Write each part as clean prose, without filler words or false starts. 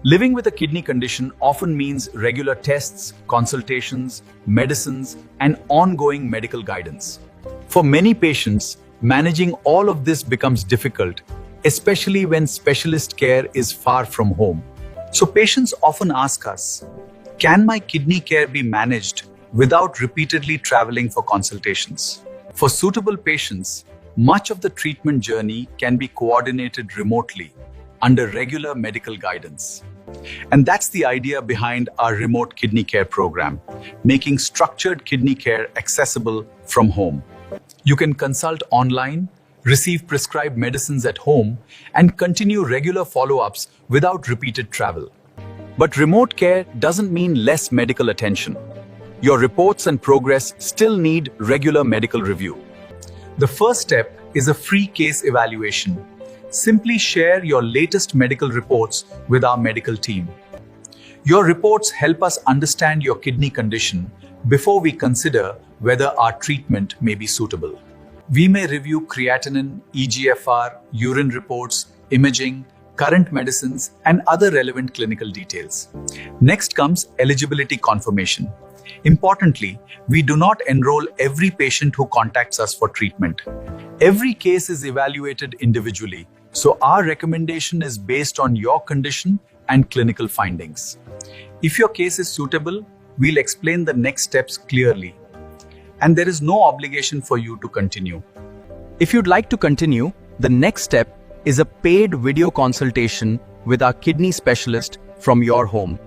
Living with a kidney condition often means regular tests, consultations, medicines, and ongoing medical guidance. For many patients, managing all of this becomes difficult, especially when specialist care is far from home. So patients often ask us, can my kidney care be managed without repeatedly traveling for consultations? For suitable patients, much of the treatment journey can be coordinated remotely under regular medical guidance. And that's the idea behind our remote kidney care program, making structured kidney care accessible from home. You can consult online, receive prescribed medicines at home, and continue regular follow-ups without repeated travel. But remote care doesn't mean less medical attention. Your reports and progress still need regular medical review. The first step is a free case evaluation. Simply share your latest medical reports with our medical team. Your reports help us understand your kidney condition before we consider whether our treatment may be suitable. We may review creatinine, eGFR, urine reports, imaging, current medicines, and other relevant clinical details. Next comes eligibility confirmation. Importantly, we do not enroll every patient who contacts us for treatment. Every case is evaluated individually, so our recommendation is based on your condition and clinical findings. If your case is suitable, we'll explain the next steps clearly. And there is no obligation for you to continue. If you'd like to continue, the next step is a paid video consultation with our kidney specialist from your home.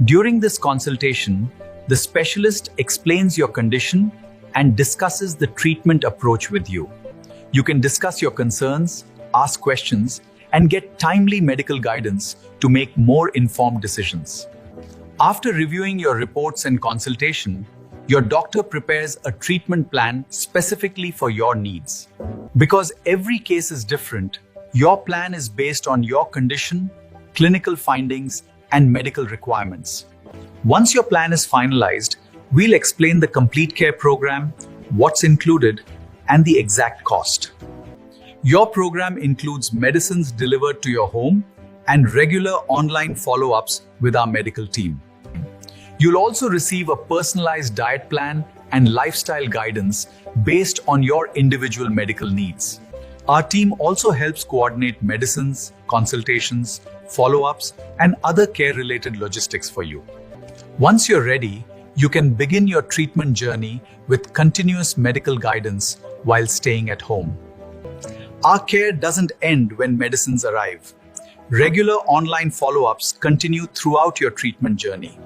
During this consultation, the specialist explains your condition and discusses the treatment approach with you. You can discuss your concerns, ask questions, and get timely medical guidance to make more informed decisions. After reviewing your reports and consultation, your doctor prepares a treatment plan specifically for your needs. Because every case is different, your plan is based on your condition, clinical findings, and medical requirements. Once your plan is finalized, we'll explain the complete care program, what's included, and the exact cost. Your program includes medicines delivered to your home and regular online follow-ups with our medical team. You'll also receive a personalized diet plan and lifestyle guidance based on your individual medical needs. Our team also helps coordinate medicines, consultations, follow-ups, and other care-related logistics for you. Once you're ready, you can begin your treatment journey with continuous medical guidance while staying at home. Our care doesn't end when medicines arrive. Regular online follow-ups continue throughout your treatment journey.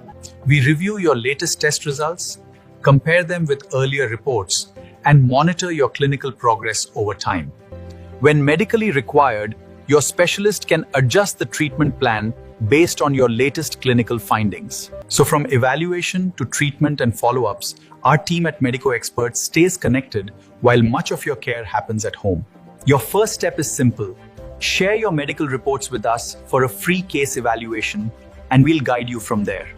We review your latest test results, compare them with earlier reports, and monitor your clinical progress over time. When medically required, your specialist can adjust the treatment plan based on your latest clinical findings. So from evaluation to treatment and follow-ups, our team at MedicoExperts stays connected while much of your care happens at home. Your first step is simple. Share your medical reports with us for a free case evaluation, and we'll guide you from there.